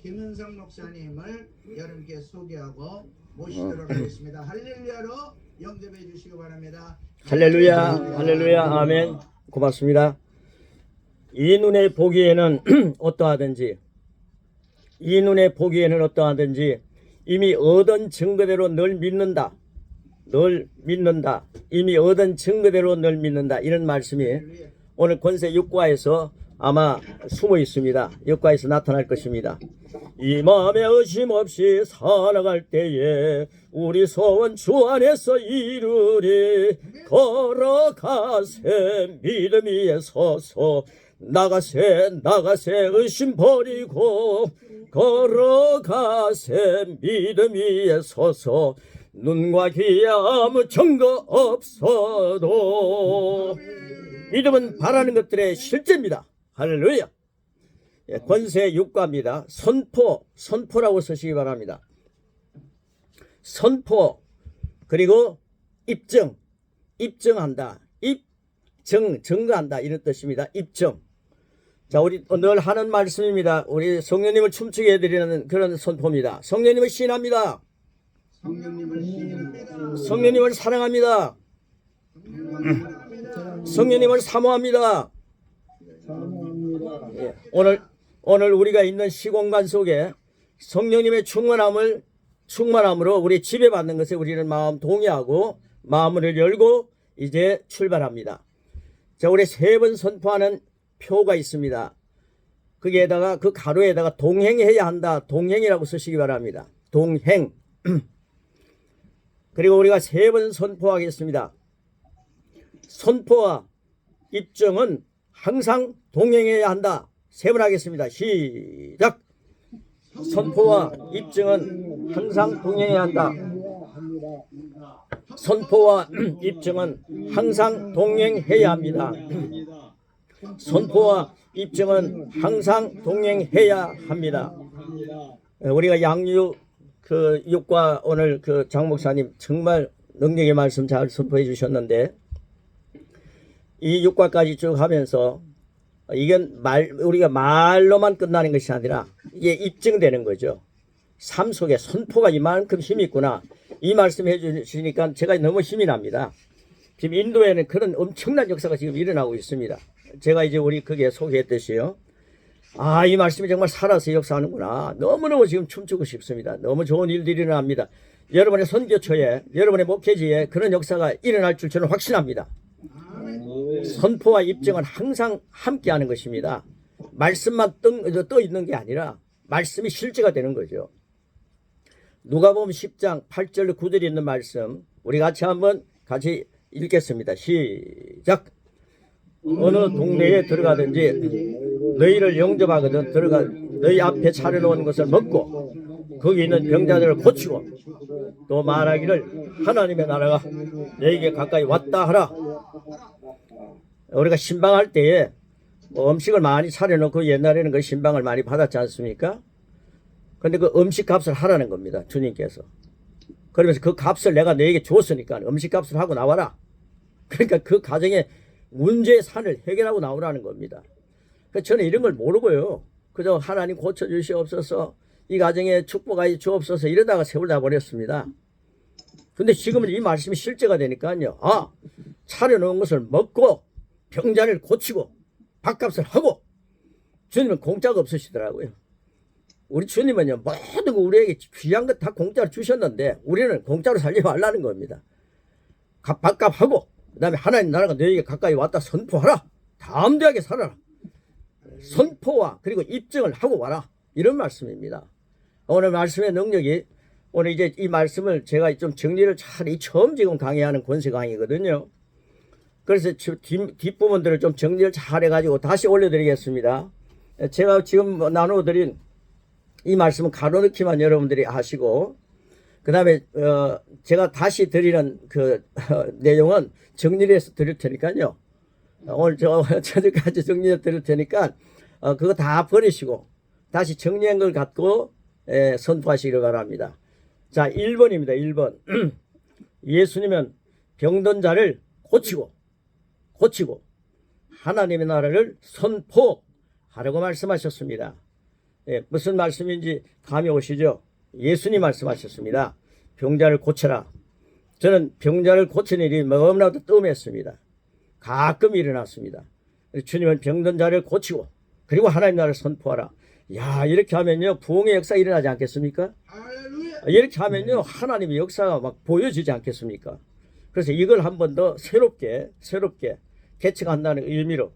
김은성 목사님을 여러분께 소개하고 모시도록 하겠습니다. 할렐루야로 영접해 주시기 바랍니다. 할렐루야, 할렐루야, 아멘. 고맙습니다. 이 눈에 보기에는 어떠하든지 이미 얻은 증거대로 늘 믿는다. 이미 얻은 증거대로 늘 믿는다. 이런 말씀이 오늘 권세 6과에서 아마 숨어 있습니다. 6과에서 나타날 것입니다. 이 마음에 의심 없이 살아갈 때에 우리 소원 주 안에서 이루리. 걸어가세 믿음 위에 서서 나가세 의심 버리고 걸어가세 믿음 위에 서서 눈과 귀에 아무 증거 없어도 믿음은 바라는 것들의 실제입니다. 할렐루야. 권세 6과입니다. 선포라고 쓰시기 바랍니다. 선포 그리고 입증한다. 증거한다 이런 뜻입니다. 입증. 자, 우리 늘 하는 말씀입니다. 우리 성령님을 춤추게 해드리는 그런 선포입니다. 성령님을 시인합니다. 성령님을 사랑합니다. 성령님을 사모합니다. 예, 오늘 우리가 있는 시공간 속에 성령님의 충만함으로 우리 지배받는 것에 우리는 마음 동의하고 마음을 열고 이제 출발합니다. 자, 우리 세 번 선포하는 표가 있습니다. 거기에다가 그 가로에다가 동행해야 한다. 동행이라고 쓰시기 바랍니다. 동행. 그리고 우리가 세 번 선포하겠습니다. 선포와 입증은 항상 동행해야 한다. 세 번 하겠습니다. 시작. 선포와 입증은 항상 동행해야 한다. 선포와 입증은 항상 동행해야 합니다. 선포와 입증은 항상 동행해야 합니다. 우리가 양육 그 6과 오늘 그 장 목사님 정말 능력의 말씀 잘 선포해 주셨는데 이 6과까지 쭉 하면서 이건 우리가 말로만 끝나는 것이 아니라 이게 입증되는 거죠. 삶 속에 선포가 이만큼 힘이 있구나. 이 말씀 해주시니까 제가 너무 힘이 납니다. 지금 인도에는 그런 엄청난 역사가 지금 일어나고 있습니다. 제가 이제 우리 그게 소개했듯이요. 이 말씀이 정말 살아서 역사하는구나. 너무너무 지금 춤추고 싶습니다. 너무 좋은 일들이 일어납니다. 여러분의 선교처에, 여러분의 목회지에 그런 역사가 일어날 줄 저는 확신합니다. 선포와 입증은 항상 함께 하는 것입니다. 말씀만 떠 있는 게 아니라 말씀이 실제가 되는 거죠. 누가복음 10장 8절 9절에 있는 말씀 우리 같이 읽겠습니다. 시작. 어느 동네에 들어가든지 너희를 영접하거든 너희 앞에 차려놓은 것을 먹고 거기 있는 병자들을 고치고 또 말하기를 하나님의 나라가 너희에게 가까이 왔다 하라. 우리가 신방할 때에 음식을 많이 차려놓고 옛날에는 그 신방을 많이 받았지 않습니까? 근데 그 음식 값을 하라는 겁니다. 주님께서. 그러면서 그 값을 내가 너에게 줬으니까 음식 값을 하고 나와라. 그러니까 그 가정의 문제의 산을 해결하고 나오라는 겁니다. 저는 이런 걸 모르고요. 그저 하나님 고쳐주시옵소서, 이 가정에 축복하여 주옵소서 이러다가 세월 다 버렸습니다. 근데 지금은 이 말씀이 실제가 되니까요. 차려놓은 것을 먹고 병자를 고치고 밥값을 하고. 주님은 공짜가 없으시더라고요. 우리 주님은요, 모든 거 우리에게 귀한 것 다 공짜로 주셨는데 우리는 공짜로 살지 말라는 겁니다. 밥값하고 그 다음에 하나님 나라가 너에게 가까이 왔다 선포하라. 담대하게 살아라. 선포와 그리고 입증을 하고 와라. 이런 말씀입니다. 오늘 말씀의 능력이 오늘 이제 이 말씀을 제가 좀 정리를 처음 지금 강의하는 권세 강의거든요. 그래서 뒷부분들을 좀 정리를 잘 해가지고 다시 올려드리겠습니다. 제가 지금 나눠드린 이 말씀은 가로넣기만 여러분들이 하시고, 그 다음에 제가 다시 드리는 그 내용은 정리를 해서 드릴 테니까요. 오늘 저녁까지 정리해 드릴 테니까 그거 다 버리시고 다시 정리한 걸 갖고 선포하시기를 바랍니다. 자, 1번입니다. 1번. 예수님은 병든 자를 고치고 하나님의 나라를 선포하라고 말씀하셨습니다. 예, 무슨 말씀인지 감이 오시죠? 예수님 말씀하셨습니다. 병자를 고쳐라. 저는 병자를 고치는 일이 너무나도 뜸했습니다. 가끔 일어났습니다. 주님은 병든 자를 고치고 그리고 하나님 나라를 선포하라. 야, 이렇게 하면요 부흥의 역사 일어나지 않겠습니까? 할렐루야. 이렇게 하면요 하나님의 역사가 막 보여지지 않겠습니까? 그래서 이걸 한 번 더 새롭게 개척한다는 의미로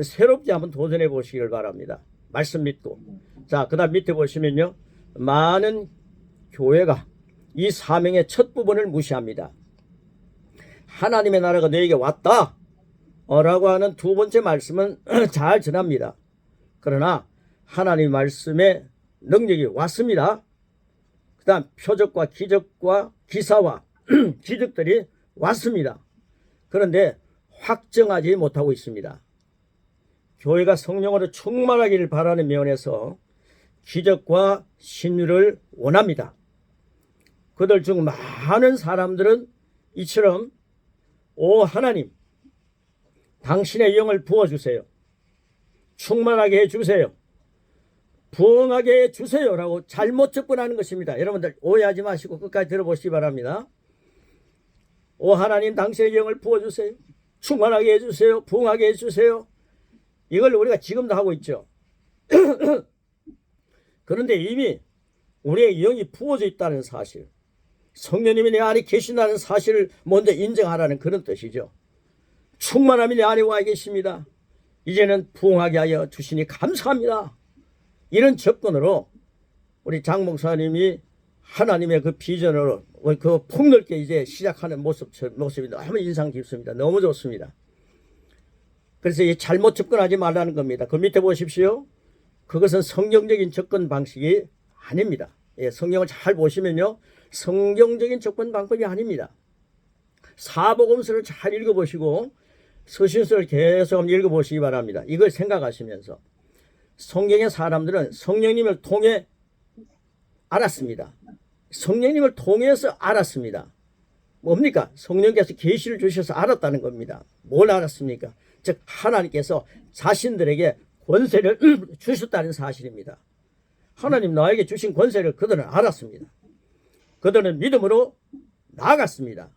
새롭게 한번 도전해 보시길 바랍니다. 말씀 믿고. 자, 그 다음 밑에 보시면요 많은 교회가 이 사명의 첫 부분을 무시합니다. 하나님의 나라가 너에게 왔다 라고 하는 두 번째 말씀은 잘 전합니다. 그러나 하나님 말씀의 능력이 왔습니다. 그 다음 표적과 기적과 기사와 기적들이 왔습니다. 그런데 확정하지 못하고 있습니다. 교회가 성령으로 충만하기를 바라는 면에서 기적과 신유를 원합니다. 그들 중 많은 사람들은 이처럼 오 하나님 당신의 영을 부어주세요. 충만하게 해주세요. 부흥하게 해주세요 라고 잘못 접근하는 것입니다. 여러분들 오해하지 마시고 끝까지 들어보시기 바랍니다. 오 하나님 당신의 영을 부어주세요. 충만하게 해주세요. 부흥하게 해주세요. 이걸 우리가 지금도 하고 있죠. 그런데 이미 우리의 영이 부어져 있다는 사실, 성령님이 내 안에 계신다는 사실을 먼저 인정하라는 그런 뜻이죠. 충만함이 내 안에 와 계십니다. 이제는 부흥하게 하여 주시니 감사합니다. 이런 접근으로 우리 장 목사님이 하나님의 그 비전으로 그 폭넓게 이제 시작하는 모습이 너무 인상 깊습니다. 너무 좋습니다. 그래서 이 잘못 접근하지 말라는 겁니다. 그 밑에 보십시오. 그것은 성경적인 접근 방식이 아닙니다. 예, 성경을 잘 보시면요. 성경적인 접근 방법이 아닙니다. 사복음서를 잘 읽어보시고 서신서를 계속 한번 읽어보시기 바랍니다. 이걸 생각하시면서 성경의 사람들은 성령님을 통해 알았습니다. 성령님을 통해서 알았습니다. 뭡니까? 성령께서 계시를 주셔서 알았다는 겁니다. 뭘 알았습니까? 즉 하나님께서 자신들에게 권세를 주셨다는 사실입니다. 하나님 나에게 주신 권세를 그들은 알았습니다. 그들은 믿음으로 나아갔습니다.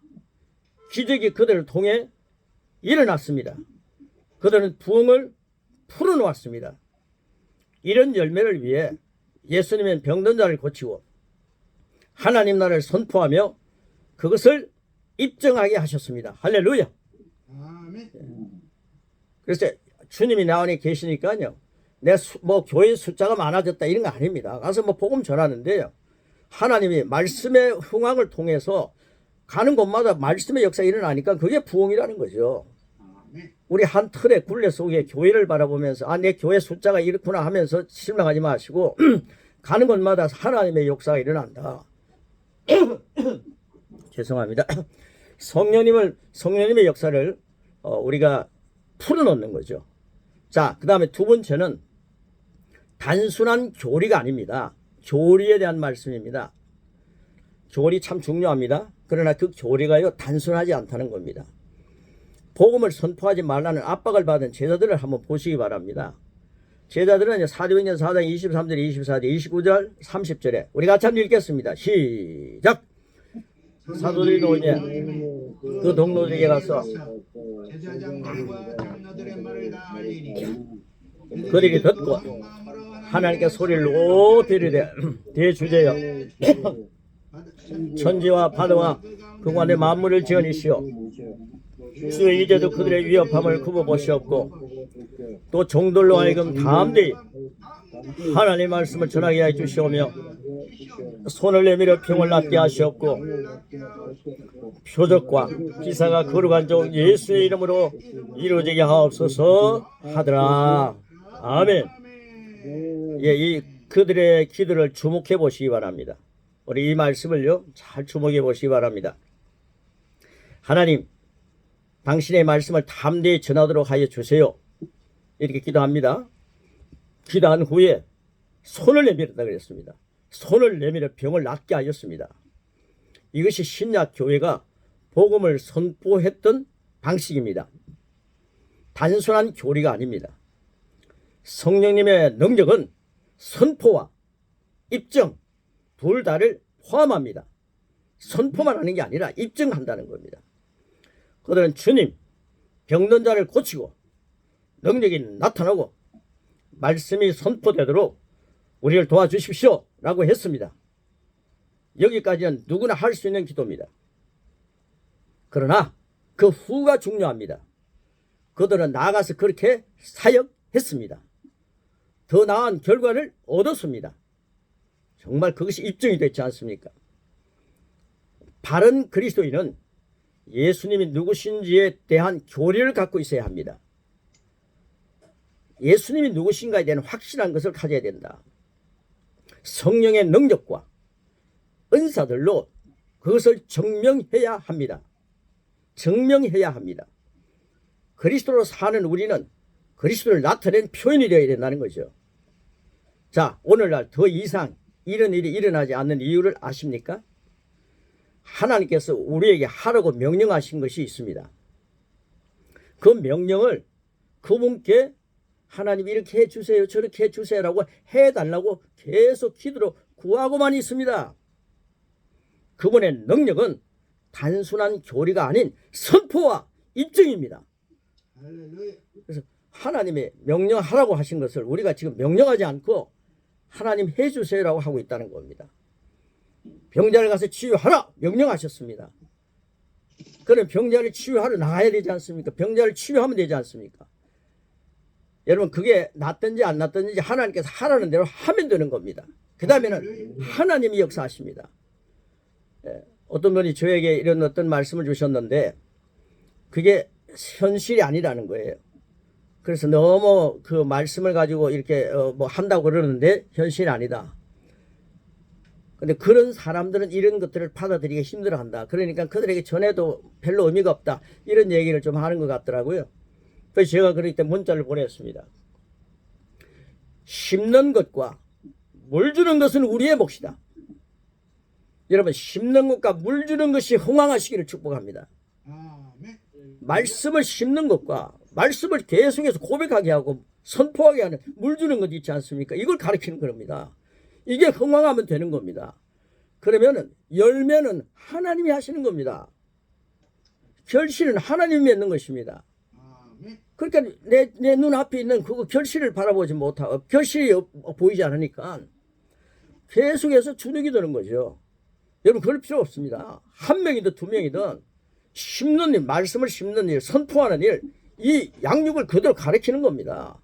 기적이 그들을 통해 일어났습니다. 그들은 부흥을 풀어놓았습니다. 이런 열매를 위해 예수님은 병든 자를 고치고 하나님 나라를 선포하며 그것을 입증하게 하셨습니다. 할렐루야. 아멘. 그래서 주님이 나 안에 계시니까요. 내 교회 숫자가 많아졌다 이런 거 아닙니다. 가서 복음 전하는데요. 하나님이 말씀의 흥황을 통해서 가는 곳마다 말씀의 역사가 일어나니까 그게 부흥이라는 거죠. 우리 한 틀의 굴레 속에 교회를 바라보면서 내 교회 숫자가 이렇구나 하면서 실망하지 마시고 가는 곳마다 하나님의 역사가 일어난다. 죄송합니다. 성령님의 역사를 우리가 풀어놓는 거죠. 자, 그 다음에 두 번째는 단순한 교리가 아닙니다. 교리에 대한 말씀입니다. 교리 참 중요합니다. 그러나 그 교리가요 단순하지 않다는 겁니다. 복음을 선포하지 말라는 압박을 받은 제자들을 한번 보시기 바랍니다. 제자들은 사도행전 4장 23절, 24절, 29절, 30절에 우리 같이 한번 읽겠습니다. 시작! 사도들이 오니 그 동료들에게 가서 제자장들과 장로들의 말을 다 알리니 그들이 듣고 하나님께 소리를 높이 이르되 대주제여 천지와 바다와 그간의 만물을 지으시오 주여 이제도 그들의 위협함을 굽어보시옵고 또 종들로 하여금 담대히 하나님의 말씀을 전하게 해 주시오며 손을 내밀어 병을 낫게 하시옵고 표적과 기사가 거룩한 종 예수의 이름으로 이루어지게 하옵소서 하더라. 아멘. 예, 이 그들의 기도를 주목해 보시기 바랍니다. 우리 이 말씀을요 잘 주목해 보시기 바랍니다. 하나님 당신의 말씀을 담대히 전하도록 하여 주세요. 이렇게 기도합니다. 기도한 후에 손을 내밀었다 그랬습니다. 손을 내밀어 병을 낫게 하였습니다. 이것이 신약 교회가 복음을 선포했던 방식입니다. 단순한 교리가 아닙니다. 성령님의 능력은 선포와 입증 둘 다를 포함합니다. 선포만 하는 게 아니라 입증한다는 겁니다. 그들은 주님 병든 자를 고치고 능력이 나타나고 말씀이 선포되도록 우리를 도와주십시오 라고 했습니다. 여기까지는 누구나 할 수 있는 기도입니다. 그러나 그 후가 중요합니다. 그들은 나아가서 그렇게 사역했습니다. 더 나은 결과를 얻었습니다. 정말 그것이 입증이 됐지 않습니까? 바른 그리스도인은 예수님이 누구신지에 대한 교리를 갖고 있어야 합니다. 예수님이 누구신가에 대한 확실한 것을 가져야 된다. 성령의 능력과 은사들로 그것을 증명해야 합니다. 증명해야 합니다. 그리스도로 사는 우리는 그리스도를 나타낸 표현이 되어야 된다는 거죠. 자, 오늘날 더 이상 이런 일이 일어나지 않는 이유를 아십니까? 하나님께서 우리에게 하라고 명령하신 것이 있습니다. 그 명령을 그분께 하나님 이렇게 해주세요 저렇게 해주세요라고 해달라고 계속 기도로 구하고만 있습니다. 그분의 능력은 단순한 교리가 아닌 선포와 입증입니다. 그래서 하나님의 명령하라고 하신 것을 우리가 지금 명령하지 않고 하나님 해주세요라고 하고 있다는 겁니다. 병자를 가서 치유하라 명령하셨습니다. 그럼 병자를 치유하러 나가야 되지 않습니까? 병자를 치유하면 되지 않습니까? 여러분 그게 낫든지 안 낫든지 하나님께서 하라는 대로 하면 되는 겁니다. 그 다음에는 하나님이 역사하십니다. 어떤 분이 저에게 이런 어떤 말씀을 주셨는데 그게 현실이 아니라는 거예요. 그래서 너무 그 말씀을 가지고 이렇게 뭐 한다고 그러는데 현실이 아니다. 근데 그런 사람들은 이런 것들을 받아들이기 힘들어한다. 그러니까 그들에게 전해도 별로 의미가 없다. 이런 얘기를 좀 하는 것 같더라고요. 그래서 제가 그럴 때 문자를 보냈습니다. 심는 것과 물 주는 것은 우리의 몫이다. 여러분 심는 것과 물 주는 것이 흥왕하시기를 축복합니다. 말씀을 심는 것과 말씀을 계속해서 고백하게 하고 선포하게 하는 물 주는 것 있지 않습니까? 이걸 가르치는 겁니다. 이게 흥왕하면 되는 겁니다. 그러면은 열매는 하나님이 하시는 겁니다. 결실은 하나님이 맺는 것입니다. 그러니까 내 눈앞에 있는 그거 결실을 바라보지 못하고 결실이 보이지 않으니까 계속해서 주눅이 드는 거죠. 여러분 그럴 필요 없습니다. 한 명이든 두 명이든 심는 일, 말씀을 심는 일, 선포하는 일, 이 양육을 그대로 가르치는 겁니다.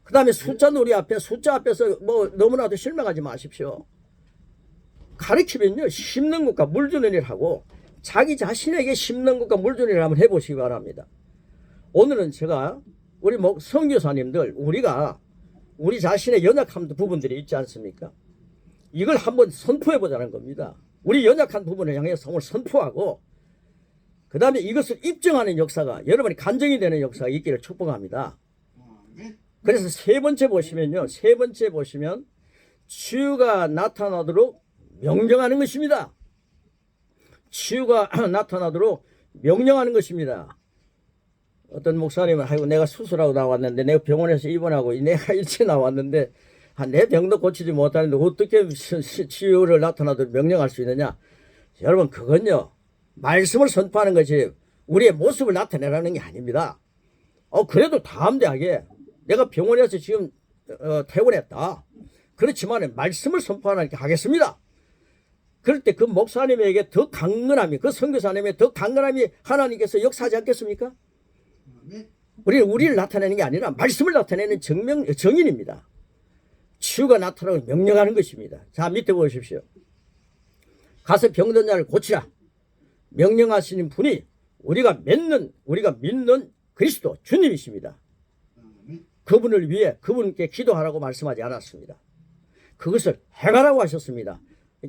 그 다음에 숫자 놀이 앞에 숫자 앞에서 뭐 너무나도 실망하지 마십시오. 가르치면요 심는 것과 물 주는 일 하고 자기 자신에게 심는 것과 물 주는 일 한번 해보시기 바랍니다. 오늘은 제가 우리 선교사님들 우리가 우리 자신의 연약한 부분들이 있지 않습니까? 이걸 한번 선포해 보자는 겁니다. 우리 연약한 부분을 향해서 오늘 선포하고 그 다음에 이것을 입증하는 역사가 여러분이 간증이 되는 역사가 있기를 축복합니다. 그래서 세 번째 보시면요. 세 번째 보시면 치유가 나타나도록 명령하는 것입니다. 치유가 나타나도록 명령하는 것입니다. 어떤 목사님은 아이고 내가 수술하고 나왔는데 내가 병원에서 입원하고 내가 일찍 나왔는데 내 병도 고치지 못하는데 어떻게 치유를 나타나도록 명령할 수 있느냐. 여러분 그건요 말씀을 선포하는 것이 우리의 모습을 나타내라는 게 아닙니다. 그래도 담대하게 내가 병원에서 지금 퇴원했다. 그렇지만 말씀을 선포하는 게 하겠습니다. 그럴 때 그 목사님에게 더 강건함이 그 선교사님에게 더 강건함이 하나님께서 역사하지 않겠습니까? 우리를 나타내는 게 아니라 말씀을 나타내는 정인입니다. 치유가 나타나고 명령하는 것입니다. 자 밑에 보십시오. 가서 병든 자를 고치라. 명령하시는 분이 우리가 믿는 그리스도 주님이십니다. 그분을 위해 그분께 기도하라고 말씀하지 않았습니다. 그것을 행하라고 하셨습니다.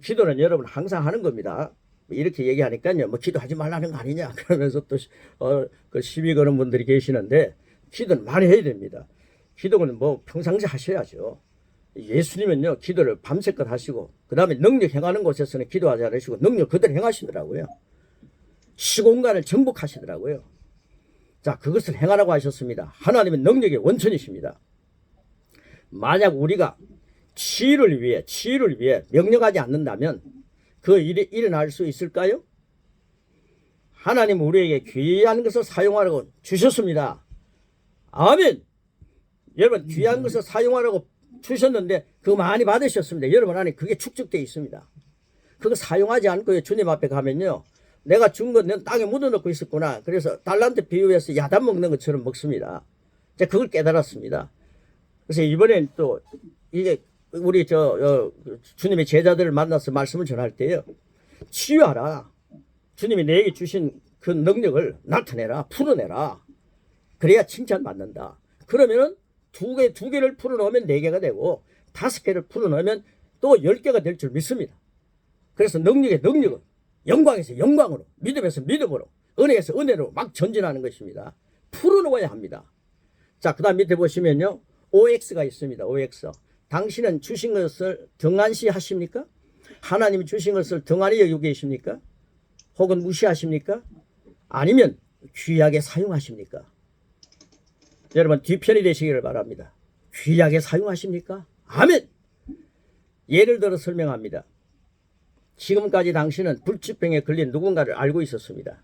기도는 여러분 항상 하는 겁니다. 이렇게 얘기하니까요, 뭐 기도하지 말라는 거 아니냐 그러면서 또 그 시비 거는 분들이 계시는데 기도는 많이 해야 됩니다. 기도는 뭐 평상시 하셔야죠. 예수님은요 기도를 밤새껏 하시고 그 다음에 능력 행하는 곳에서는 기도하지 않으시고 능력 그대로 행하시더라고요. 시공간을 정복하시더라고요. 자 그것을 행하라고 하셨습니다. 하나님은 능력의 원천이십니다. 만약 우리가 치유를 위해 명령하지 않는다면 그 일이 일어날 수 있을까요? 하나님 우리에게 귀한 것을 사용하라고 주셨습니다. 아멘. 여러분 귀한 것을 사용하라고 주셨는데 그거 많이 받으셨습니다. 여러분 안에 그게 축적되어 있습니다. 그거 사용하지 않고 주님 앞에 가면요, 내가 준 건 내 땅에 묻어놓고 있었구나. 그래서 달란트 비유해서 야단 먹는 것처럼 먹습니다. 제가 그걸 깨달았습니다. 그래서 이번엔 또 이게 우리 주님의 제자들을 만나서 말씀을 전할 때요, 치유하라. 주님이 내게 주신 그 능력을 나타내라, 풀어내라. 그래야 칭찬받는다. 그러면은 두 개를 풀어놓으면 4개가 되고 5개를 풀어놓으면 또 10개가 될 줄 믿습니다. 그래서 능력의 능력은 영광에서 영광으로, 믿음에서 믿음으로, 은혜에서 은혜로 막 전진하는 것입니다. 풀어놓아야 합니다. 자, 그 다음 밑에 보시면요, OX가 있습니다. OX. 당신은 주신 것을 등한시 하십니까? 하나님이 주신 것을 등한히 여기고 계십니까? 혹은 무시하십니까? 아니면 귀하게 사용하십니까? 여러분 뒤편이 되시기를 바랍니다. 귀하게 사용하십니까? 아멘. 예를 들어 설명합니다. 지금까지 당신은 불치병에 걸린 누군가를 알고 있었습니다.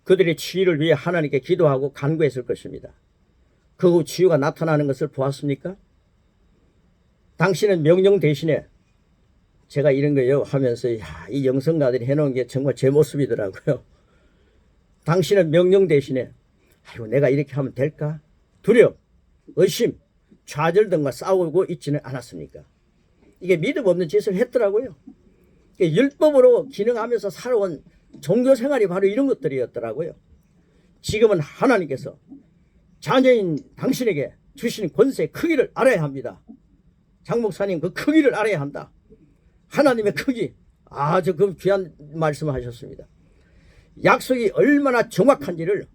그들의 치유를 위해 하나님께 기도하고 간구했을 것입니다. 그 후 치유가 나타나는 것을 보았습니까? 당신은 명령 대신에, 제가 이런 거요 하면서 이 영성가들이 해놓은 게 정말 제 모습이더라고요. 당신은 명령 대신에 아이고 내가 이렇게 하면 될까? 두려움, 의심, 좌절 등과 싸우고 있지는 않았습니까? 이게 믿음 없는 짓을 했더라고요. 율법으로 기능하면서 살아온 종교 생활이 바로 이런 것들이었더라고요. 지금은 하나님께서 자녀인 당신에게 주신 권세의 크기를 알아야 합니다. 장 목사님 그 크기를 알아야 한다. 하나님의 크기, 아주 그 귀한 말씀하셨습니다. 약속이 얼마나 정확한지를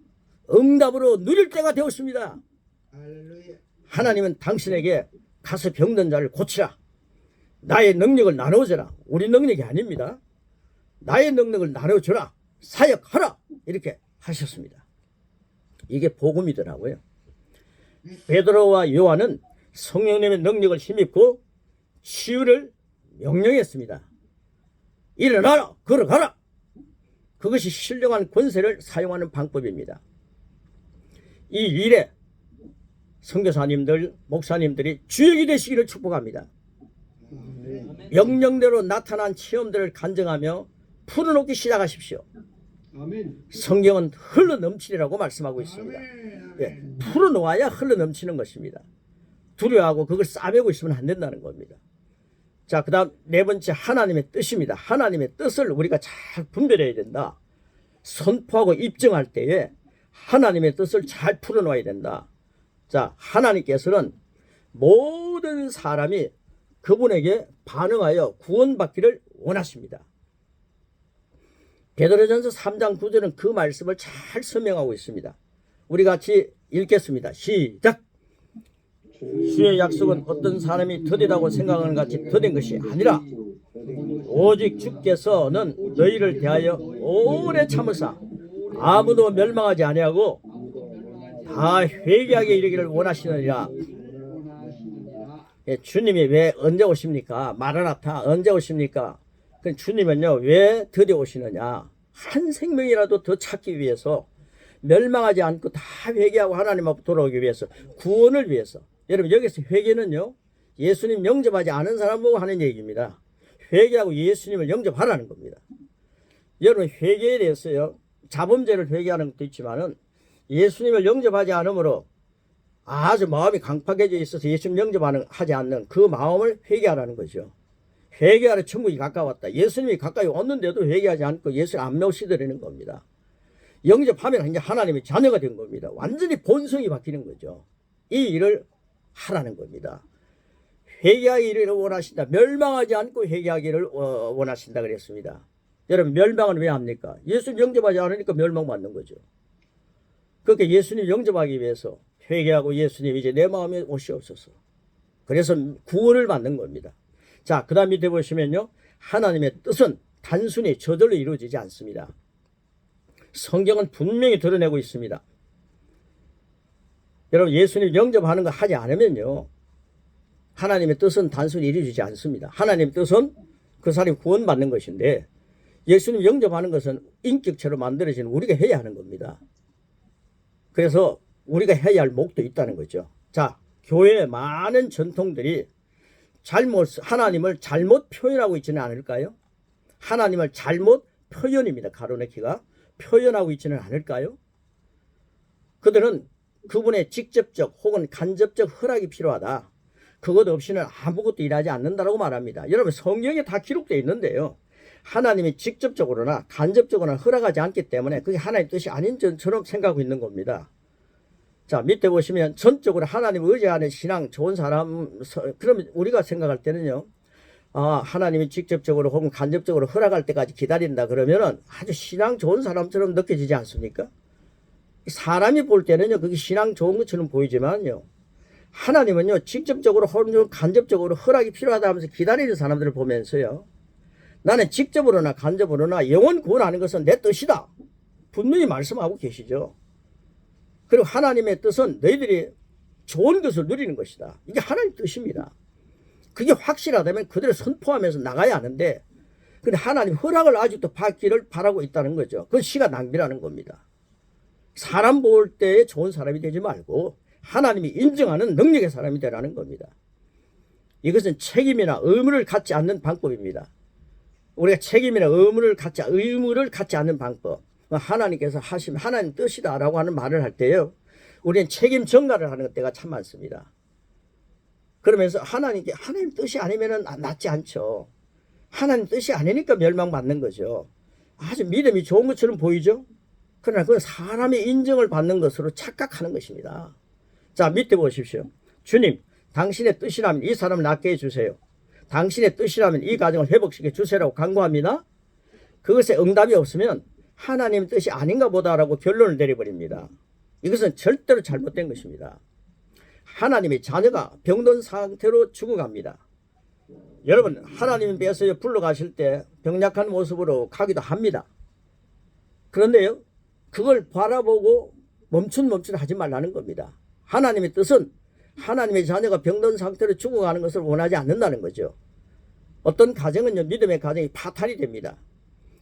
응답으로 누릴 때가 되었습니다. 할렐루야. 하나님은 당신에게 가서 병든 자를 고치라, 나의 능력을 나눠줘라. 우리 능력이 아닙니다. 나의 능력을 나눠줘라, 사역하라, 이렇게 하셨습니다. 이게 복음이더라고요. 베드로와 요한은 성령님의 능력을 힘입고 치유를 명령했습니다. 일어나라, 걸어가라. 그것이 신령한 권세를 사용하는 방법입니다. 이 일에 선교사님들, 목사님들이 주역이 되시기를 축복합니다. 명령대로 나타난 체험들을 간증하며 풀어놓기 시작하십시오. 성경은 흘러넘치리라고 말씀하고 있습니다. 예, 풀어놓아야 흘러넘치는 것입니다. 두려워하고 그걸 싸매고 있으면 안 된다는 겁니다. 자, 그 다음 4번째 하나님의 뜻입니다. 하나님의 뜻을 우리가 잘 분별해야 된다. 선포하고 입증할 때에 하나님의 뜻을 잘 풀어놓아야 된다. 자, 하나님께서는 모든 사람이 그분에게 반응하여 구원받기를 원하십니다. 베드로전서 3장 9절은 그 말씀을 잘 설명하고 있습니다. 우리 같이 읽겠습니다. 시작. 주의 약속은 어떤 사람이 더디다고 생각하는 같이 더딘 것이 아니라 오직 주께서는 너희를 대하여 오래 참으사 아무도 멸망하지 아니하고 다 회개하게 이르기를 원하시느니라. 예, 주님이 왜 언제 오십니까? 마라나타 언제 오십니까? 주님은요 왜 드디어 오시느냐? 한 생명이라도 더 찾기 위해서, 멸망하지 않고 다 회개하고 하나님 앞으로 돌아오기 위해서, 구원을 위해서. 여러분 여기서 회개는요 예수님 영접하지 않은 사람 보고 하는 얘기입니다. 회개하고 예수님을 영접하라는 겁니다. 여러분 회개에 대해서요, 자범죄를 회개하는 것도 있지만은 예수님을 영접하지 않으므로 아주 마음이 강팍해져 있어서 예수님 영접하지 않는 그 마음을 회개하라는 거죠. 회개하러 천국이 가까웠다. 예수님이 가까이 왔는데도 회개하지 않고 예수를 안 모시더라는 겁니다. 영접하면 이제 하나님의 자녀가 된 겁니다. 완전히 본성이 바뀌는 거죠. 이 일을 하라는 겁니다. 회개하기를 원하신다. 멸망하지 않고 회개하기를 원하신다 그랬습니다. 여러분 멸망은 왜 합니까? 예수님 영접하지 않으니까 멸망받는 거죠. 그렇게 예수님 영접하기 위해서 회개하고 예수님 이제 내 마음에 오시옵소서. 그래서 구원을 받는 겁니다. 자, 그 다음 밑에 보시면요, 하나님의 뜻은 단순히 저절로 이루어지지 않습니다. 성경은 분명히 드러내고 있습니다. 여러분 예수님 영접하는 거 하지 않으면요 하나님의 뜻은 단순히 이루어지지 않습니다. 하나님의 뜻은 그 사람이 구원받는 것인데 예수님 영접하는 것은 인격체로 만들어진 우리가 해야 하는 겁니다. 그래서 우리가 해야 할 목도 있다는 거죠. 자, 교회의 많은 전통들이 하나님을 잘못 표현하고 있지는 않을까요? 하나님을 잘못 표현입니다. 가로내키가 표현하고 있지는 않을까요? 그들은 그분의 직접적 혹은 간접적 허락이 필요하다. 그것 없이는 아무것도 일하지 않는다라고 말합니다. 여러분, 성경에 다 기록되어 있는데요. 하나님이 직접적으로나 간접적으로나 허락하지 않기 때문에 그게 하나님의 뜻이 아닌 것처럼 생각하고 있는 겁니다. 자, 밑에 보시면 전적으로 하나님을 의지하는 신앙 좋은 사람, 그러면 우리가 생각할 때는요, 하나님이 직접적으로 혹은 간접적으로 허락할 때까지 기다린다 그러면은 아주 신앙 좋은 사람처럼 느껴지지 않습니까? 사람이 볼 때는요, 그게 신앙 좋은 것처럼 보이지만요, 하나님은요, 직접적으로 혹은 간접적으로 허락이 필요하다 하면서 기다리는 사람들을 보면서요, 나는 직접으로나 간접으로나 영원 구원하는 것은 내 뜻이다. 분명히 말씀하고 계시죠. 그리고 하나님의 뜻은 너희들이 좋은 것을 누리는 것이다. 이게 하나님의 뜻입니다. 그게 확실하다면 그대로 선포하면서 나가야 하는데, 근데 하나님 허락을 아직도 받기를 바라고 있다는 거죠. 그건 시간 낭비라는 겁니다. 사람 볼 때에 좋은 사람이 되지 말고 하나님이 인정하는 능력의 사람이 되라는 겁니다. 이것은 책임이나 의무를 갖지 않는 방법입니다. 우리가 책임이나 의무를 갖지 않는 방법. 하나님께서 하시면 하나님 뜻이다라고 하는 말을 할 때요, 우리는 책임 전가를 하는 때가 참 많습니다. 그러면서 하나님 뜻이 아니면은 낫지 않죠. 하나님 뜻이 아니니까 멸망받는 거죠. 아주 믿음이 좋은 것처럼 보이죠. 그러나 그건 사람의 인정을 받는 것으로 착각하는 것입니다. 자, 밑에 보십시오. 주님, 당신의 뜻이라면 이 사람을 낫게 해주세요. 당신의 뜻이라면 이 가정을 회복시켜 주세요라고 간구합니다. 그것에 응답이 없으면 하나님의 뜻이 아닌가 보다라고 결론을 내려버립니다. 이것은 절대로 잘못된 것입니다. 하나님의 자녀가 병든 상태로 죽어갑니다. 여러분, 하나님이 배에서 불러가실 때 병약한 모습으로 가기도 합니다. 그런데요, 그걸 바라보고 멈춘 하지 말라는 겁니다. 하나님의 뜻은 하나님의 자녀가 병든 상태로 죽어가는 것을 원하지 않는다는 거죠. 어떤 가정은요, 믿음의 가정이 파탄이 됩니다.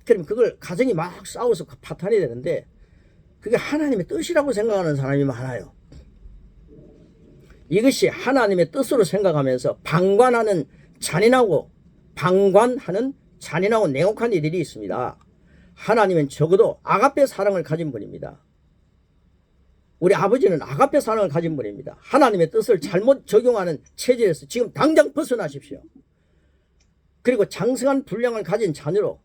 그럼 그걸 가정이 막 싸워서 파탄이 되는데 그게 하나님의 뜻이라고 생각하는 사람이 많아요. 이것이 하나님의 뜻으로 생각하면서 방관하는 잔인하고 냉혹한 일들이 있습니다. 하나님은 적어도 아가페 사랑을 가진 분입니다. 우리 아버지는 아가페 사랑을 가진 분입니다. 하나님의 뜻을 잘못 적용하는 체질에서 지금 당장 벗어나십시오. 그리고 장성한 분량을 가진 자녀로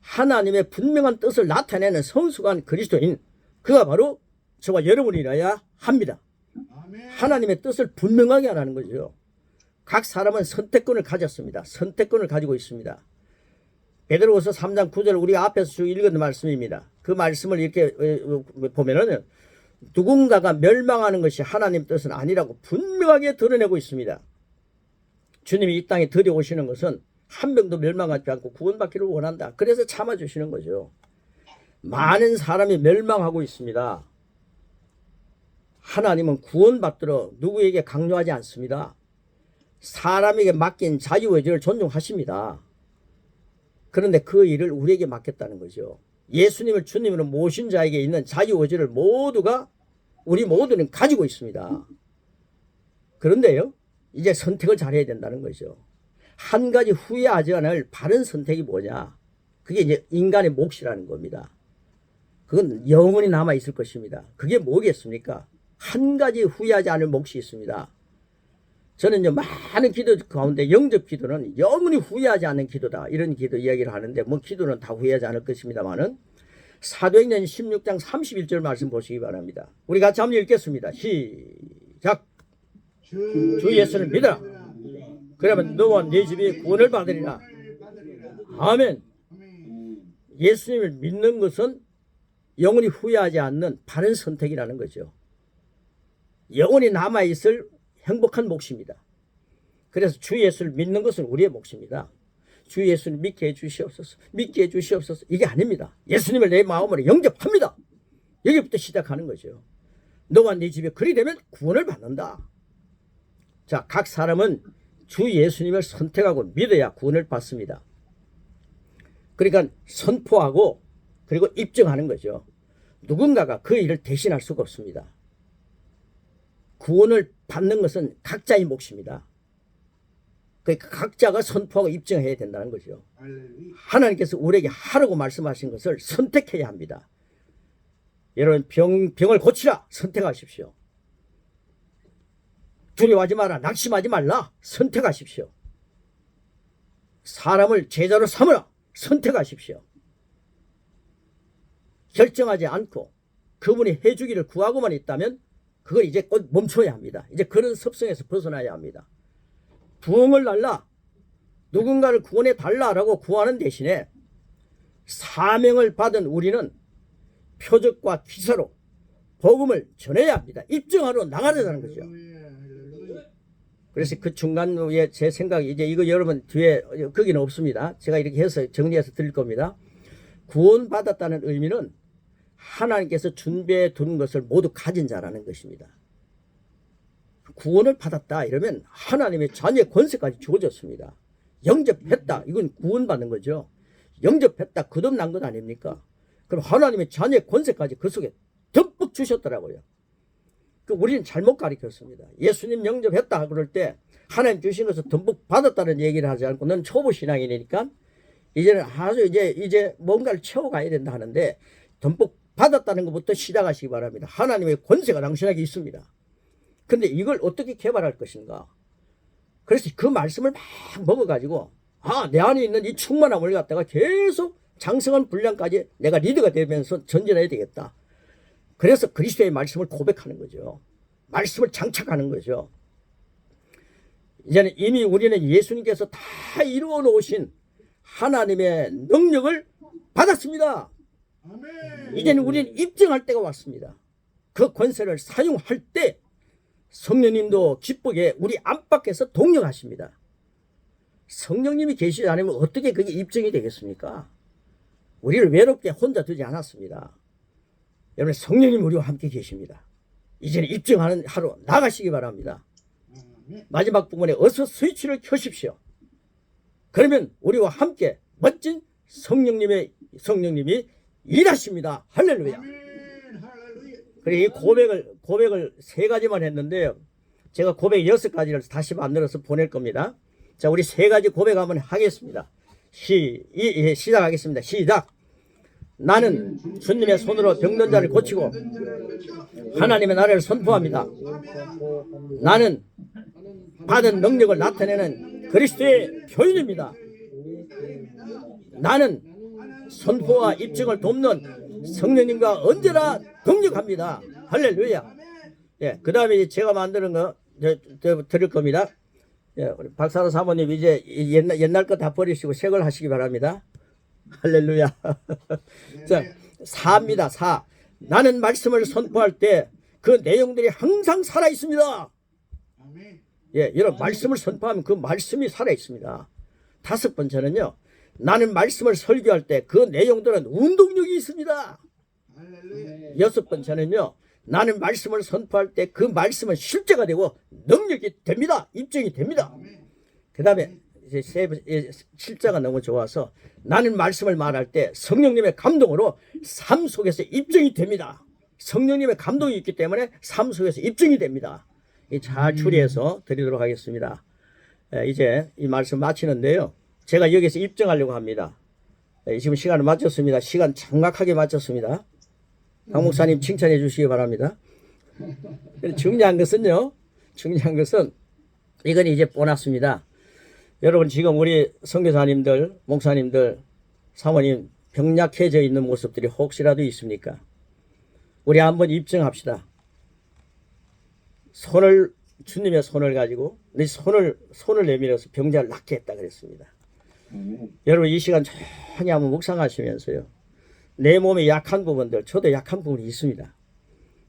하나님의 분명한 뜻을 나타내는 성숙한 그리스도인, 그가 바로 저와 여러분이라야 합니다. 하나님의 뜻을 분명하게 하라는 거죠. 각 사람은 선택권을 가졌습니다. 선택권을 가지고 있습니다. 베드로후서 3장 9절 우리가 앞에서 쭉 읽은 말씀입니다. 그 말씀을 이렇게 보면은 누군가가 멸망하는 것이 하나님 뜻은 아니라고 분명하게 드러내고 있습니다. 주님이 이 땅에 들여오시는 것은 한 명도 멸망하지 않고 구원받기를 원한다. 그래서 참아주시는 거죠. 많은 사람이 멸망하고 있습니다. 하나님은 구원받도록 누구에게 강요하지 않습니다. 사람에게 맡긴 자유의지를 존중하십니다. 그런데 그 일을 우리에게 맡겼다는 거죠. 예수님을 주님으로 모신 자에게 있는 자유의지를 우리 모두는 가지고 있습니다. 그런데요, 이제 선택을 잘해야 된다는 거죠. 한 가지 후회하지 않을 바른 선택이 뭐냐? 그게 이제 인간의 몫이라는 겁니다. 그건 영원히 남아있을 것입니다. 그게 뭐겠습니까? 한 가지 후회하지 않을 몫이 있습니다. 저는 이제 많은 기도 가운데 영접 기도는 영원히 후회하지 않는 기도다, 이런 기도 이야기를 하는데, 뭐 기도는 다 후회하지 않을 것입니다만은 사도행전 16장 31절 말씀 보시기 바랍니다. 우리 같이 한번 읽겠습니다. 시작. 주 예수를 믿어라. 그러면 너와 네 집이 구원을 받으리라. 아멘. 예수님을 믿는 것은 영원히 후회하지 않는 바른 선택이라는 거죠. 영원히 남아있을 행복한 몫입니다. 그래서 주 예수를 믿는 것은 우리의 몫입니다. 주 예수를 믿게 해주시옵소서. 믿게 해주시옵소서. 이게 아닙니다. 예수님을 내 마음으로 영접합니다. 여기부터 시작하는 거죠. 너와 네 집에 그리 되면 구원을 받는다. 자, 각 사람은 주 예수님을 선택하고 믿어야 구원을 받습니다. 그러니까 선포하고 그리고 입증하는 거죠. 누군가가 그 일을 대신할 수가 없습니다. 구원을 받는 것은 각자의 몫입니다. 그러니까 각자가 선포하고 입증해야 된다는 거죠. 할렐루야. 하나님께서 우리에게 하라고 말씀하신 것을 선택해야 합니다. 여러분 병을 고치라 선택하십시오. 두려워하지 마라 낙심하지 말라 선택하십시오. 사람을 제자로 삼으라 선택하십시오. 결정하지 않고 그분이 해주기를 구하고만 있다면 그걸 이제 꼭 멈춰야 합니다. 이제 그런 습성에서 벗어나야 합니다. 부흥을 달라 누군가를 구원해 달라라고 구하는 대신에 사명을 받은 우리는 표적과 기사로 복음을 전해야 합니다. 입증하러 나가려는 거죠. 그래서 그 중간 후에 제 생각이 이제 이거 여러분 뒤에 거기는 없습니다. 제가 이렇게 해서 정리해서 드릴 겁니다. 구원받았다는 의미는 하나님께서 준비해 둔 것을 모두 가진 자라는 것입니다. 구원을 받았다 이러면 하나님의 자녀의 권세까지 주어졌습니다. 영접했다 이건 구원받는 거죠. 영접했다 거듭난 것 아닙니까? 그럼 하나님의 자녀의 권세까지 그 속에 듬뿍 주셨더라고요. 우리는 잘못 가르쳤습니다. 예수님 영접했다 그럴 때 하나님 주신 것을 듬뿍 받았다는 얘기를 하지 않고 넌 초보 신앙이니까 이제는 아주 이제 뭔가를 채워가야 된다 하는데 듬뿍 받았다는 것부터 시작하시기 바랍니다. 하나님의 권세가 당신에게 있습니다. 근데 이걸 어떻게 개발할 것인가? 그래서 그 말씀을 막 먹어가지고 내 안에 있는 이 충만함을 갖다가 계속 장성한 분량까지 내가 리더가 되면서 전진해야 되겠다. 그래서 그리스도의 말씀을 고백하는 거죠. 말씀을 장착하는 거죠. 이제는 이미 우리는 예수님께서 다 이루어 놓으신 하나님의 능력을 받았습니다. 아멘. 이제는 우리는 입증할 때가 왔습니다. 그 권세를 사용할 때 성령님도 기쁘게 우리 안팎에서 동력하십니다. 성령님이 계시지 않으면 어떻게 그게 입증이 되겠습니까? 우리를 외롭게 혼자 두지 않았습니다. 여러분 성령님 우리와 함께 계십니다. 이제는 입증하는 하루 나가시기 바랍니다. 마지막 부분에 어서 스위치를 켜십시오. 그러면 우리와 함께 멋진 성령님이 일하십니다. 할렐루야. 그래 이 고백을 3가지만 했는데요. 제가 고백 6가지를 다시 만들어서 보낼 겁니다. 자, 우리 3가지 고백 한번 하겠습니다. 시작하겠습니다. 시작. 나는 주님의 손으로 병든 자를 고치고 하나님의 나라를 선포합니다. 나는 받은 능력을 나타내는 그리스도의 표현입니다. 나는 선포와 입증을 돕는 성령님과 언제나 동력합니다. 할렐루야. 예, 그 다음에 제가 만드는 거 드릴 겁니다. 예, 우리 박사로 사모님 이제 옛날 거 다 버리시고 새 걸 하시기 바랍니다. 할렐루야. 자, 4입니다. 4. 나는 말씀을 선포할 때 그 내용들이 항상 살아 있습니다. 예, 여러분 말씀을 선포하면 그 말씀이 살아 있습니다. 5번째는요. 나는 말씀을 설교할 때 그 내용들은 운동력이 있습니다. 6번째는요. 나는 말씀을 선포할 때 그 말씀은 실제가 되고 능력이 됩니다. 입증이 됩니다. 그 다음에 이제 7자가 너무 좋아서 나는 말씀을 말할 때 성령님의 감동으로 삶 속에서 입증이 됩니다. 성령님의 감동이 있기 때문에 삶 속에서 입증이 됩니다. 잘 추리해서 드리도록 하겠습니다. 이제 이 말씀 마치는데요. 제가 여기서 입증하려고 합니다. 지금 시간을 마쳤습니다. 시간 정확하게 마쳤습니다. 강 목사님 칭찬해 주시기 바랍니다. 중요한 것은요. 이건 이제 보너스입니다. 여러분 지금 우리 선교사님들, 목사님들, 사모님 병약해져 있는 모습들이 혹시라도 있습니까? 우리 한번 입증합시다. 주님의 손을 가지고 내 손을 내밀어서 병자를 낫게 했다 그랬습니다. 여러분 이 시간 조용히 한번 묵상하시면서요. 내 몸에 약한 부분들, 저도 약한 부분이 있습니다.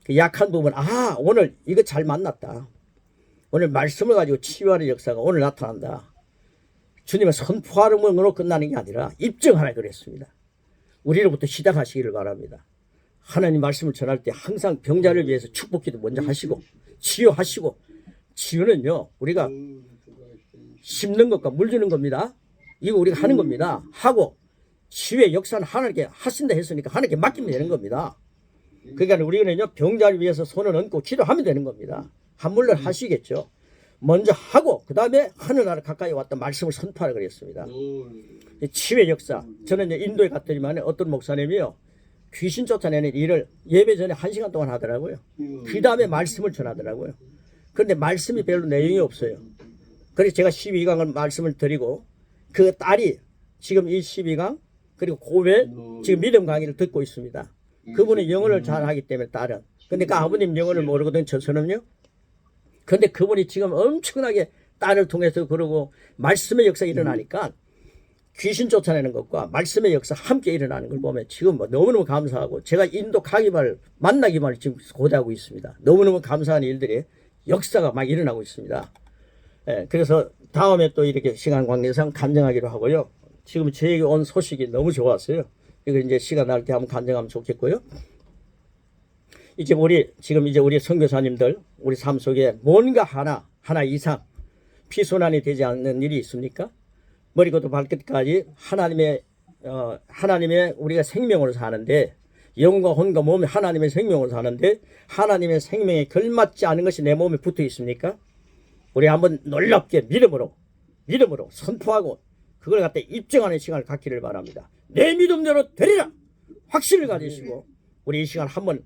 그 약한 부분, 오늘 이거 잘 만났다. 오늘 말씀을 가지고 치유하는 역사가 오늘 나타난다. 주님의 선포하름으로 끝나는 게 아니라 입증하라 그랬습니다. 우리로부터 시작하시기를 바랍니다. 하나님 말씀을 전할 때 항상 병자를 위해서 축복기도 먼저 하시고 치유하시고 치유는요 우리가 심는 것과 물 주는 겁니다. 이거 우리가 하는 겁니다. 하고 치유의 역사는 하나님께 하신다 했으니까 하나님께 맡기면 되는 겁니다. 그러니까 우리는요 병자를 위해서 손을 얹고 기도하면 되는 겁니다. 한물론 하시겠죠. 먼저 하고 그 다음에 하늘나라 가까이 왔다 말씀을 선포하라 그랬습니다. 치유의 역사. 저는 인도에 갔더니만 어떤 목사님이요 귀신 쫓아내는 일을 예배 전에 1시간 동안 하더라고요. 그 다음에 말씀을 전하더라고요. 그런데 말씀이 별로 내용이 없어요. 그래서 제가 12강을 말씀을 드리고 그 딸이 지금 이 12강 그리고 고배 지금 믿음 강의를 듣고 있습니다. 그분이 영어를 잘 하기 때문에 딸은. 근데 그 아버님 영어를 모르거든 저처럼요. 근데 그분이 지금 엄청나게 딸을 통해서 그러고 말씀의 역사가 일어나니까 귀신 쫓아내는 것과 말씀의 역사 함께 일어나는 걸 보면 지금 뭐 너무너무 감사하고 제가 인도 가기만 만나기만 지금 고대하고 있습니다. 너무너무 감사한 일들이 역사가 막 일어나고 있습니다. 예, 그래서 다음에 또 이렇게 시간 관계상 간증하기로 하고요. 지금 저에게 온 소식이 너무 좋았어요. 이거 이제 시간 날 때 한번 간증하면 좋겠고요. 이제 우리 선교사님들 우리 삶 속에 뭔가 하나 이상 피순환이 되지 않는 일이 있습니까? 머리부터 발끝까지 하나님의 우리가 생명으로 사는데 영과 혼과 몸이 하나님의 생명으로 사는데 하나님의 생명에 걸맞지 않은 것이 내 몸에 붙어 있습니까? 우리 한번 놀랍게 믿음으로 선포하고 그걸 갖다 입증하는 시간을 갖기를 바랍니다. 내 믿음대로 되리라 확신을 가지시고 우리 이 시간 한번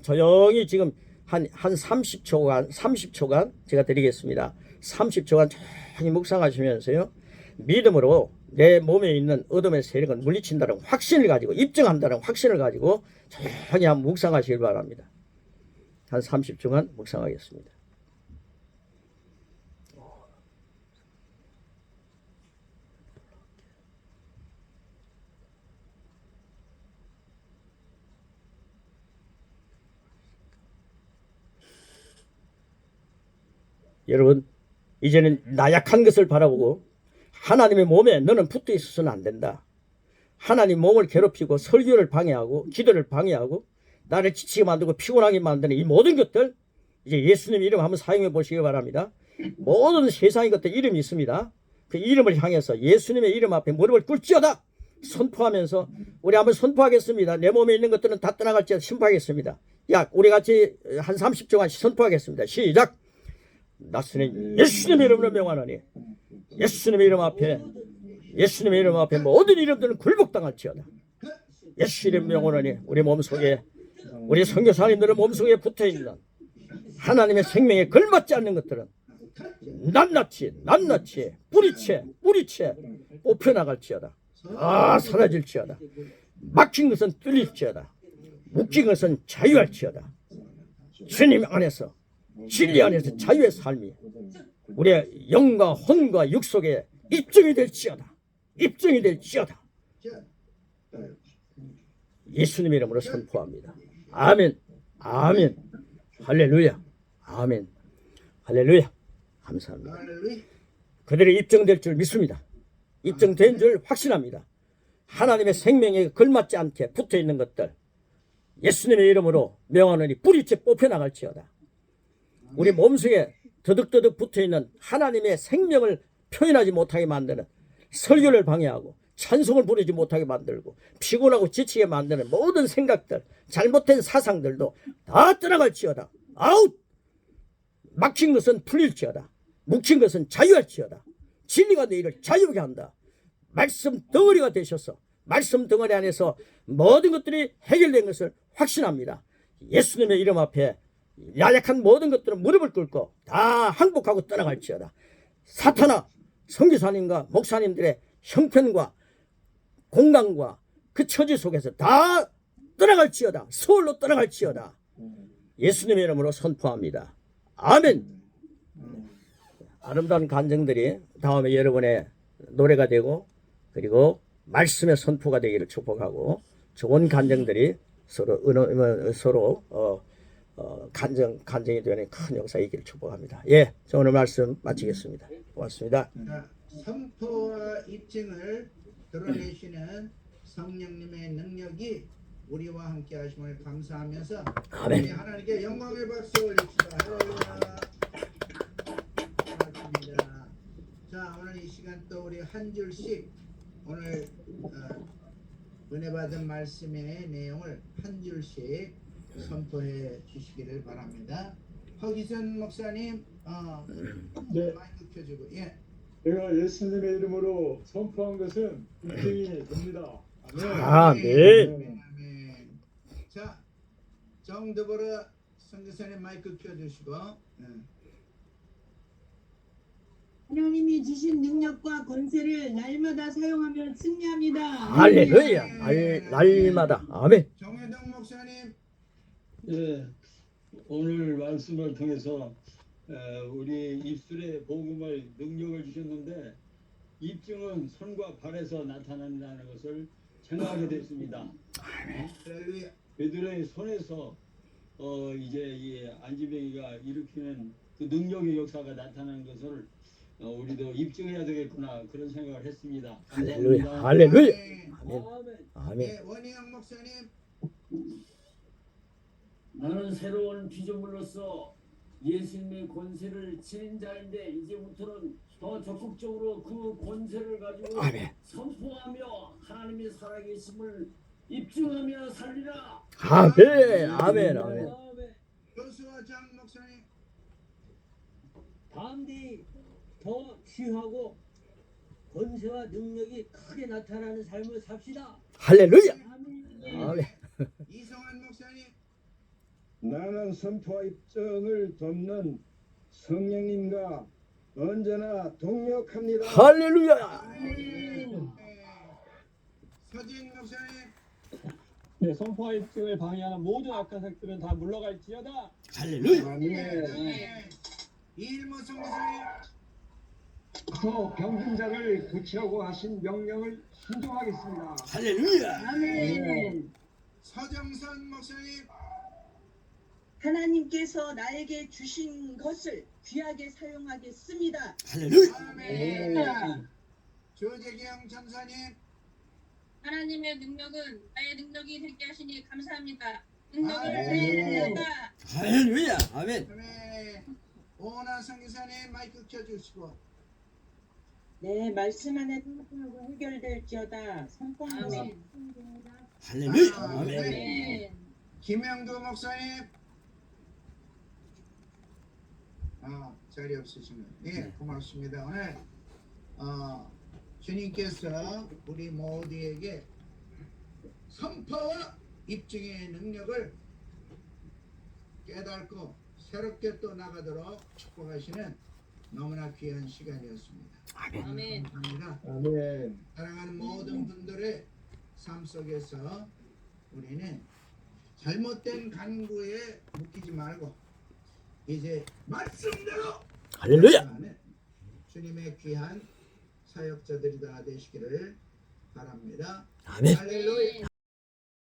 조용히 지금 한 30초간 제가 드리겠습니다. 30초간 조용히 묵상하시면서요. 믿음으로 내 몸에 있는 어둠의 세력을 물리친다는 확신을 가지고 입증한다는 확신을 가지고 조용히 한번 묵상하시길 바랍니다. 한 30초간 묵상하겠습니다. 여러분 이제는 나약한 것을 바라보고 하나님의 몸에 너는 붙어 있어서는 안 된다. 하나님 몸을 괴롭히고 설교를 방해하고 기도를 방해하고 나를 지치게 만들고 피곤하게 만드는 이 모든 것들 이제 예수님 이름 한번 사용해 보시기 바랍니다. 모든 세상의 것들 이름이 있습니다. 그 이름을 향해서 예수님의 이름 앞에 무릎을 꿇지어다 선포하면서 우리 한번 선포하겠습니다. 내 몸에 있는 것들은 다 떠나갈지어다 선포하겠습니다. 야 우리 같이 한 30초간 선포하겠습니다. 시작. 나스는 예수님의 이름으로 명하노니 예수님의 이름 앞에 모든 이름들은 굴복당할지어다. 예수 이름 명하노니 우리 몸속에 우리 선교사님들의 몸속에 붙어있는 하나님의 생명에 걸맞지 않는 것들은 낱낱이 뿌리채 뽑혀나갈지어다. 사라질지어다. 막힌 것은 뚫릴지어다. 묶인 것은 자유할지어다. 주님 안에서 진리 안에서 자유의 삶이 우리의 영과 혼과 육 속에 입증이 될지어다. 예수님의 이름으로 선포합니다. 아멘. 할렐루야. 아멘. 할렐루야. 감사합니다. 그들이 입증될 줄 믿습니다. 입증된 줄 확신합니다. 하나님의 생명에 걸맞지 않게 붙어있는 것들 예수님의 이름으로 명하노니 뿌리째 뽑혀나갈지어다. 우리 몸속에 더덕더덕 붙어있는 하나님의 생명을 표현하지 못하게 만드는 설교를 방해하고 찬송을 부르지 못하게 만들고 피곤하고 지치게 만드는 모든 생각들 잘못된 사상들도 다 떠나갈지어다. 아웃! 막힌 것은 풀릴지어다. 묵힌 것은 자유할지어다. 진리가 너희를 자유하게 한다. 말씀 덩어리가 되셔서 말씀 덩어리 안에서 모든 것들이 해결된 것을 확신합니다. 예수님의 이름 앞에 야약한 모든 것들은 무릎을 꿇고 다 항복하고 떠나갈지어다. 사탄아 선교사님과 목사님들의 형편과 공간과 그 처지 속에서 다 떠나갈지어다. 서울로 떠나갈지어다. 예수님의 이름으로 선포합니다. 아멘. 아름다운 간증들이 다음에 여러분의 노래가 되고 그리고 말씀의 선포가 되기를 축복하고 좋은 간증들이 서로 간증이 되는 큰 역사가 있기를 축복합니다. 예, 저 오늘 말씀 마치겠습니다. 고맙습니다. 선포와 입증을 드러내시는 성령님의 능력이 우리와 함께 하심을 감사하면서 아멘. 우리 하나님께 영광의 박수 올립시다. 할렐루야. 자, 오늘 이 시간 또 우리 한 줄씩 오늘 은혜 받은 말씀의 내용을 한 줄씩 선포해 주시기를 바랍니다. 허기선 목사님, 네. 마이크 켜주고, 예. 제가 예수님의 이름으로 선포한 것은 입증이 됩니다. 아멘. 아멘. 아멘. 자, 정드보르 선교사님 마이크 켜주시고, 예. 하나님이 주신 능력과 권세를 날마다 사용하며 승리합니다. 할렐루야. 날마다. 아멘. 정혜동 목사님, 예, 오늘 말씀을 통해서 우리 입술에 복음의 능력을 주셨는데 입증은 손과 발에서 나타난다는 것을 생각하게 됐습니다. 할렐루야. 베드로의 손에서 이제 이 안지병이가 일으키는 그 능력의 역사가 나타나는 것을 우리도 입증해야 되겠구나 그런 생각을 했습니다. 할렐루야. 감사합니다. 할렐루야. 아멘. 아멘. 예, 원희영 목사님, 나는 새로운 피조물로서 예수님의 권세를 지닌 자인데 이제부터는 더 적극적으로 그 권세를 가지고 아멘. 선포하며 하나님의 살아계심을 입증하며 살리라. 아멘. 아멘. 아멘. 조수아 장 목사님, 다음뒤 더 귀하고 권세와 능력이 크게 나타나는 삶을 삽시다. 할렐루야. 아멘. 아멘. 이성환 목사님, 나는 선포와 입증을 돕는 성령님과 언제나 동력합니다. 할렐루야. 서진 목사님, 네, 선포와 입증을 방해하는 모든 악한 색들은 다 물러갈지어다. 할렐루야. 아멘. 이일모 성교사님, 저 병든 자를 구치하고 하신 명령을 순종하겠습니다. 할렐루야. 아멘. 서정선 목사님, 하나님께서 나에게 주신 것을 귀하게 사용하겠습니다. 할렐루야. 아멘. 조재경 전사님, 하나님의 능력은 나의 능력이 되게 하시니 감사합니다. 능력을 아멘. 내려다 할렐루야. 아멘. 아멘. 오나 성교사님 마이크 켜주시고, 네, 말씀 안에 통하고 해결될지어다. 선포하는 것이 아멘. 승리입니다. 할렐루야. 아멘. 아멘. 아멘. 김영도 목사님, 자리 없으시면, 예, 고맙습니다. 오늘 주님께서 우리 모두에게 선포와 입증의 능력을 깨닫고 새롭게 또 나가도록 축복하시는 너무나 귀한 시간이었습니다. 아멘. 감사합니다. 아멘. 사랑하는 모든 분들의 삶 속에서 우리는 잘못된 간구에 묶이지 말고 이제 말씀대로 할렐루야. 하는 주님의 귀한 사역자들이 다 되시기를 바랍니다. 아멘. 할렐루야.